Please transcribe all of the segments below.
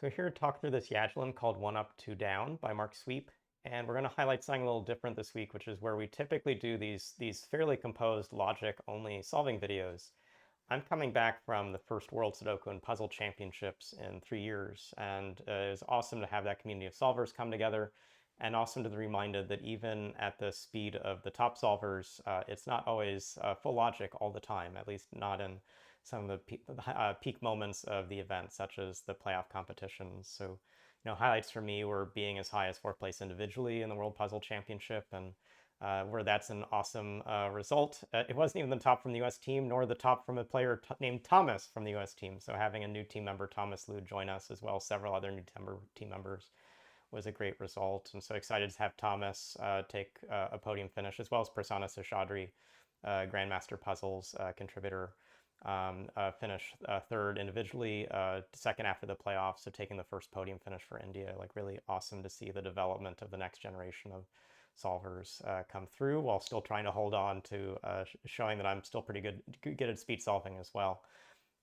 So here to talk through this Yajilin called One Up, Two Down by Mark Sweep. And we're going to highlight something a little different this week, which is where we typically do these fairly composed logic-only solving videos. I'm coming back from the first World Sudoku and Puzzle Championships in 3 years, and it was awesome to have that community of solvers come together, and awesome to be reminded that even at the speed of the top solvers, it's not always full logic all the time, at least not in some of the peak moments of the event, such as the playoff competitions. So, highlights for me were being as high as 4th place individually in the World Puzzle Championship, and where that's an awesome result. It wasn't even the top from the U.S. team, nor the top from a player named Thomas from the U.S. team. So having a new team member, Thomas Liu, join us, as well as several other new team members, was a great result. And so excited to have Thomas take a podium finish, as well as Prasanna Seshadri, Grandmaster Puzzles contributor, finish third individually, second after the playoffs, so taking the first podium finish for India. Like, really awesome to see the development of the next generation of solvers come through, while still trying to hold on to showing that I'm still pretty good at speed solving as well.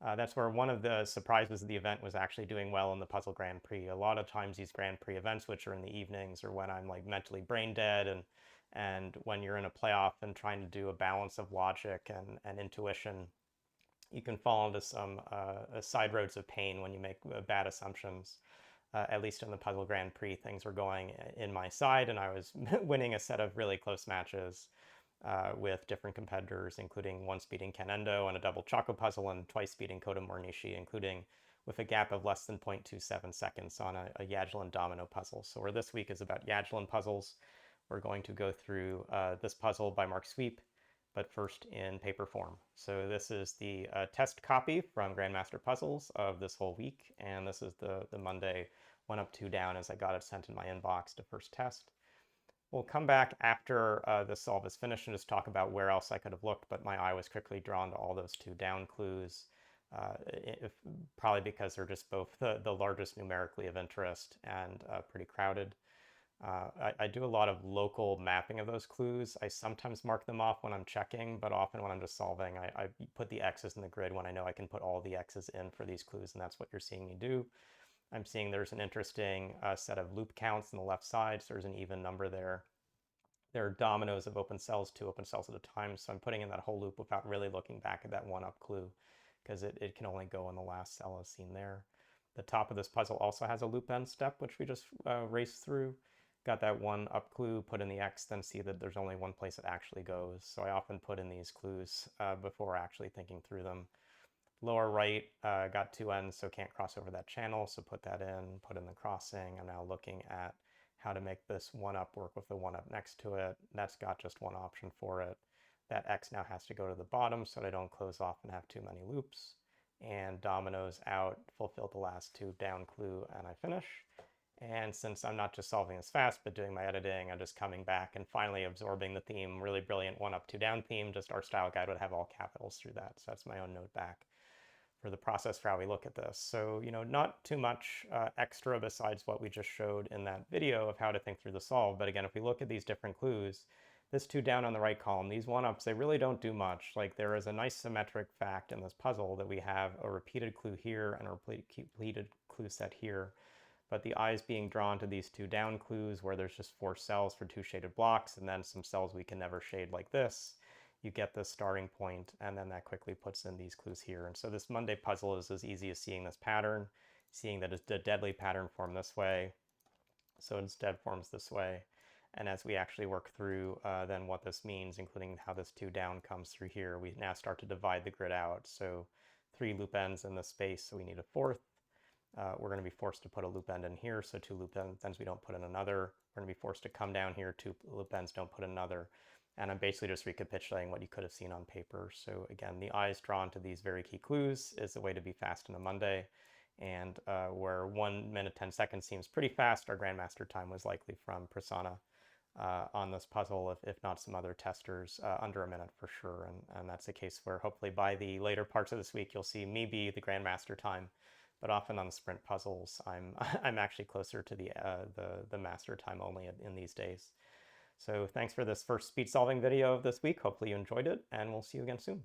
That's where one of the surprises of the event was actually doing well in the Puzzle Grand Prix. A lot of times these Grand Prix events, which are in the evenings, or when I'm like mentally brain dead, and when you're in a playoff and trying to do a balance of logic and intuition, you can fall into some side roads of pain when you make bad assumptions. At least in the Puzzle Grand Prix, things were going in my side, and I was winning a set of really close matches with different competitors, including once beating Ken Endo on a double Choco puzzle, and twice beating Kota Mornishi, including with a gap of less than 0.27 seconds on a Yajilin domino puzzle. So where this week is about Yajilin puzzles, we're going to go through this puzzle by Mark Sweep, but first in paper form. So this is the test copy from Grandmaster Puzzles of this whole week, and this is the Monday 1 Up 2 Down as I got it sent in my inbox to first test. We'll come back after this solve is finished and just talk about where else I could have looked, but my eye was quickly drawn to all those 2 down clues, probably because they're just both the largest numerically of interest and pretty crowded. I do a lot of local mapping of those clues. I sometimes mark them off when I'm checking, but often when I'm just solving, I put the X's in the grid when I know I can put all the X's in for these clues, and that's what you're seeing me do. I'm seeing there's an interesting set of loop counts on the left side, so there's an even number there. There are dominoes of open cells, 2 open cells at a time, so I'm putting in that whole loop without really looking back at that 1 up clue, because it can only go in the last cell as seen there. The top of this puzzle also has a loop end step, which we just raced through. Got that 1 up clue, put in the X, then see that there's only one place it actually goes. So I often put in these clues before actually thinking through them. Lower right, got 2 ends, so can't cross over that channel, so put that in, put in the crossing. I'm now looking at how to make this 1 up work with the 1 up next to it. That's got just one option for it. That X now has to go to the bottom so that I don't close off and have too many loops. And dominoes out, fulfill the last 2 down clue, and I finish. And since I'm not just solving this fast, but doing my editing, I'm just coming back and finally absorbing the theme, really brilliant 1 up, 2 down theme. Just our style guide would have all capitals through that. So that's my own note back for the process for how we look at this. So, not too much extra besides what we just showed in that video of how to think through the solve. But again, if we look at these different clues, this 2 down on the right column, these 1-ups, they really don't do much. Like, there is a nice symmetric fact in this puzzle that we have a repeated clue here and a repeated clue set here. But the eye is being drawn to these 2 down clues where there's just 4 cells for 2 shaded blocks, and then some cells we can never shade like this. You get the starting point, and then that quickly puts in these clues here. And so this Monday puzzle is as easy as seeing this pattern, seeing that it's a deadly pattern formed this way, so its dead forms this way. And as we actually work through then what this means, including how this 2 down comes through here, we now start to divide the grid out. So 3 loop ends in this space, so we need a 4th. We're going to be forced to put a loop end in here, so 2 loop ends we don't put in another. We're going to be forced to come down here, 2 loop ends don't put in another. And I'm basically just recapitulating what you could have seen on paper. So again, the eyes drawn to these very key clues is the way to be fast on a Monday. And where 1 minute 10 seconds seems pretty fast, our Grandmaster time was likely from Prasanna on this puzzle, if not some other testers, under a minute for sure. And that's a case where hopefully by the later parts of this week, you'll see me be the Grandmaster time. But often on the sprint puzzles, I'm actually closer to the master time only in these days. So thanks for this first speed solving video of this week. Hopefully you enjoyed it, and we'll see you again soon.